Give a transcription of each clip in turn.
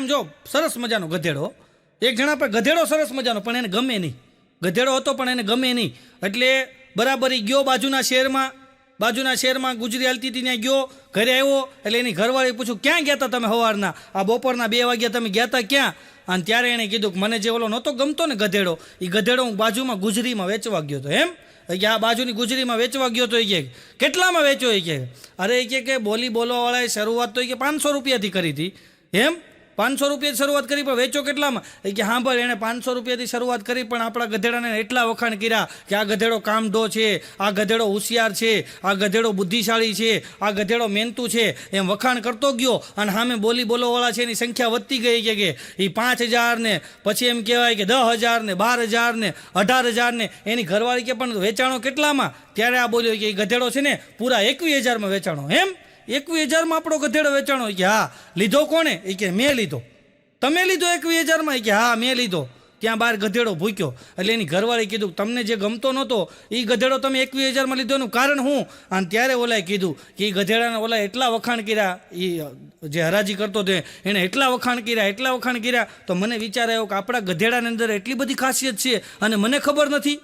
આમ જો સરસ મજાનો ગધેડો, એક જણા પર ગધેડો સરસ મજાનો, પણ એને ગમે નહીં. ગધેડો હતો પણ એને ગમે નહીં. એટલે બરાબર એ ગયો બાજુના શહેરમાં ગુજરી હાલતી હતી, ત્યાં ગયો, ઘરે આવ્યો એટલે એની ઘરવાળી પૂછ્યું, ક્યાં ગયા હતા તમે સવારના, આ બપોરના 2 વાગ્યા તમે ગયા હતા ક્યાં? અને ત્યારે એણે કીધું કે મને જે ઓલો નહોતો ગમતો ને ગધેડો, એ ગધેડો હું બાજુમાં ગુજરીમાં વેચવા ગયો હતો. એમ કે આ બાજુની ગુજરીમાં વેચવા ગયો તો એ કે કેટલામાં વેચ્યો? એ કે અરે એ કે બોલવાવાળાએ શરૂઆત તો એ કે 500 રૂપિયાથી કરી હતી. એમ 500 રૂપિયાથી શરૂઆત કરી, પણ વેચો કેટલામાં? એ કે હા ભાઈ, એણે 500 રૂપિયાથી શરૂઆત કરી, પણ આપણા ગધેડાને એટલા વખાણ કર્યા કે આ ગધેડો કામઢો છે, આ ગધેડો હોશિયાર છે, આ ગધેડો બુદ્ધિશાળી છે, આ ગધેડો મહેનતુ છે, એમ વખાણ કરતો ગયો. અને સામે બોલવાળા છે એની સંખ્યા વધતી ગઈ કે એ 5000 ને પછી એમ કહેવાય કે 10,000 ને 12,000 ને 18,000 ને. એની ઘરવાળી કે પણ વેચાણો કેટલામાં? ત્યારે આ બોલ્યો કે એ ગધેડો છે ને પૂરા 21,000માં વેચાણો. એમ 21,000માં આપણો ગધેડો વેચાણો? કે હા. લીધો કોણે? એ કે મેં લીધો. તમે લીધો 21,000માં? એ કે હા મેં લીધો. ત્યાં બહાર ગધેડો ભૂક્યો. એટલે એની ઘરવાળી કીધું, તમને જે ગમતો નહોતો એ ગધેડો તમે 21,000માં લીધો, એનું કારણ શું? અને ત્યારે ઓલાએ કીધું કે એ ગધેડાના ઓલા એટલા વખાણ કર્યા, એ જે હરાજી કરતો હતો એણે એટલા વખાણ કર્યા. તો મને વિચાર આવ્યો કે આપણા ગધેડાની અંદર એટલી બધી ખાસિયત છે અને મને ખબર નથી.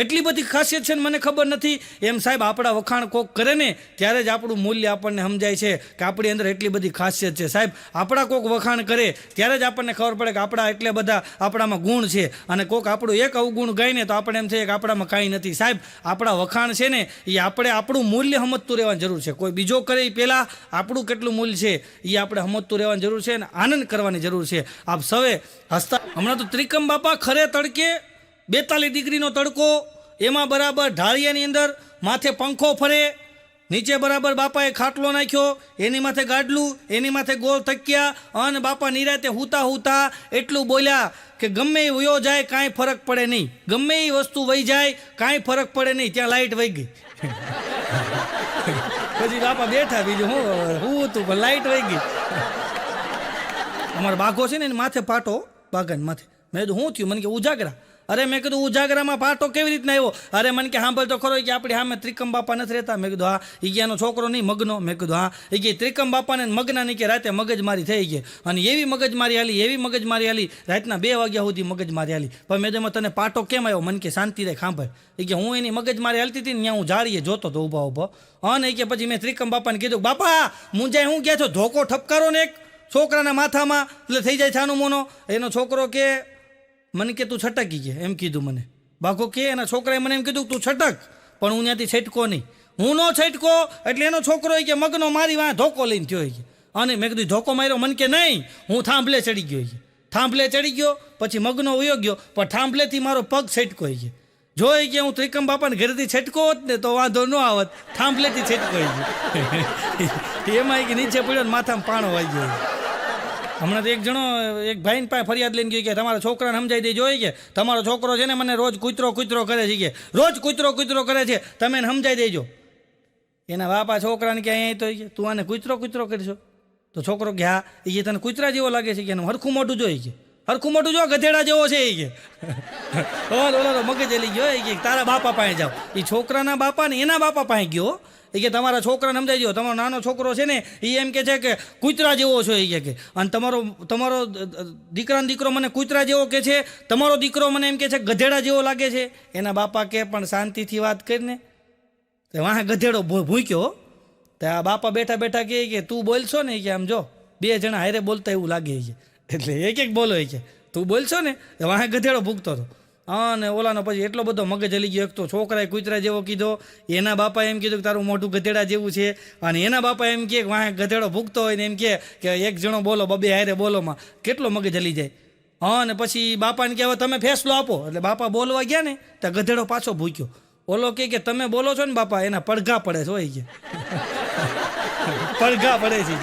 એટલી બધી ખાસિયત છે ને મને ખબર નથી. એમ સાહેબ, આપણા વખાણ કોક કરે ને ત્યારે જ આપણું મૂલ્ય આપણને સમજાય છે કે આપણી અંદર એટલી બધી ખાસિયત છે. સાહેબ, આપણા કોક વખાણ કરે ત્યારે જ આપણને ખબર પડે કે આપણા એટલે બધા આપણામાં ગુણ છે. અને કોક આપણું એક અવગુણ ગાય ને તો આપણે એમ થાય કે આપણામાં કાંઈ નથી. સાહેબ, આપણા વખાણ છે ને એ આપણે આપણું મૂલ્ય સમજતું રહેવાની જરૂર છે. કોઈ બીજો કરે એ પહેલાં આપણું કેટલું મૂલ્ય છે એ આપણે સમજતું રહેવાની જરૂર છે અને આનંદ કરવાની જરૂર છે. આપ સૌએ હસતા, હમણાં તો ત્રિકમ બાપા ખરે તડકે 42 ડિગ્રીનો તડકો, એમાં બરાબર ઢાળિયાની અંદર માથે પંખો ફરે, નીચે બરાબર બાપાએ ખાટલો નાખ્યો, એની માથે ગાડલું, એની માથે ગોળ તકિયા, અને બાપા નિરાતે હુતા એટલું બોલ્યા કે ગમે એ વયો જાય કાંઈ ફરક પડે નહીં, ગમે એ વસ્તુ વહી જાય કાંઈ ફરક પડે નહીં. ત્યાં લાઇટ વહી ગઈ. પછી બાપા બેઠા, બીજું હું હતું પણ લાઇટ વહી ગઈ. અમારો બાઘો છે ને એને માથે પાટો, બાઘાને માથે. મેં કીધું શું થયું? મને કે ઉજાગરા. અરે મેં કીધું ઉજાગરામાં પાટો કેવી રીતના આવ્યો? અરે મને કે સાંભળ તો ખરો કે આપણી સામે ત્રિકમ બાપા નથી રહેતા. મેં કીધું હા. એ કે એનો છોકરો નહીં મગનો? મેં કીધું હા. એ કે ત્રિકમ બાપાને મગના નહીં કે રાતે મગજમારી થઈ ગઈ, અને એવી મગજમારી હાલી રાતના 2 વાગ્યા સુધી મગજમારી હાલી. પણ મેં તને પાટો કેમ આવ્યો? મને કે શાંતિ રહે સાંભળ. એ કે હું એની મગજમારી હાલતી હતી ને ત્યાં હું જાળીએ જોતો હતો ઊભો. અને એ કે પછી મેં ત્રિકમ બાપાને કીધું, બાપા મુંજાય હું ગયા છો, ધોકો ઠપકારો ને એક છોકરાના માથામાં એટલે થઈ જાય છાનું મોનો. એનો છોકરો કે મને કે તું છટકી ગયા, એમ કીધું મને. બાઘો કે એના છોકરાએ મને એમ કીધું તું છટક, પણ હું ત્યાંથી છટકો નહીં. હું ન છટકો એટલે એનો છોકરો કે મગનો મારી વાં ધોકો લઈને થયો. અને મેં કીધું ધોકો માર્યો? મને કે નહીં, હું થાંભલે ચડી ગયો. પછી મગનો વયો ગયો, પણ થાંભલેથી મારો પગ છટકો. જોઈ કે હું ત્રિકમ બાપાને ઘરેથી છટકો હોત ને તો વાંધો ન આવત, થાંભલેથી છટકો. એમાં કે નીચે પડ્યો ને માથામાં પાણો વાગી ગયો. હમણાં તો એક ભાઈને પાસે ફરિયાદ લઈને ગઈ કે તમારા છોકરાને સમજાઈ દેજો કે તમારો છોકરો છે ને મને રોજ કૂતરો કરે છે, કે રોજ કૂતરો કરે છે, તમે એને સમજાઈ દેજો. એના બાપા છોકરાને કે અહીંયા તો તું આને કૂતરો કરશો? તો છોકરો કે હા. એ તને કૂતરા જેવો લાગે છે કે એનું હરખું મોઢું જોઈ કે હરખું મોઢું જો ગધેડા જેવો છે. એ કે ઓલો મગજ એલી ગયો કે તારા બાપા પાસે જાઓ. એ છોકરાના બાપા ને એના બાપા પાસે ગયો. એ કે તમારા છોકરાને સમજાઈ દો, તમારો નાનો છોકરો છે ને એ એમ કે છે કે કૂતરા જેવો છો. એ કે અને તમારો દીકરો મને કૂતરા જેવો કે છે, તમારો દીકરો મને એમ કે છે ગધેડા જેવો લાગે છે. એના બાપા કે પણ શાંતિથી વાત કરીને વાહ ગધેડો ભૂક્યો. તો આ બાપા બેઠા કે તું બોલશો ને કે આમ જો 2 જણા હારે બોલતા એવું લાગે છે, એટલે એક બોલો કે તું બોલશો ને વાહ ગધેડો ભૂકતો હતો. અને ઓલાનો પછી એટલો બધો મગજ હલી ગયો. એક તો છોકરાએ કૂતરા જેવો કીધો, એના બાપા એમ કીધું કે તારું મોઢું ગધેડા જેવું છે, અને એના બાપા એમ કે વાહ ગધેડો ભૂકતો હોય ને એમ કે એક જણો બોલો 2 હારે બોલોમાં કેટલો મગજ હલી જાય. અને પછી બાપાને કે હવે તમે ફેસલો આપો. એટલે બાપા બોલવા ગયા ને તો ગધેડો પાછો ભૂક્યો. ઓલો કે તમે બોલો છો ને બાપા, એના પડઘા પડે છે, હોય કે પડઘા પડે છે.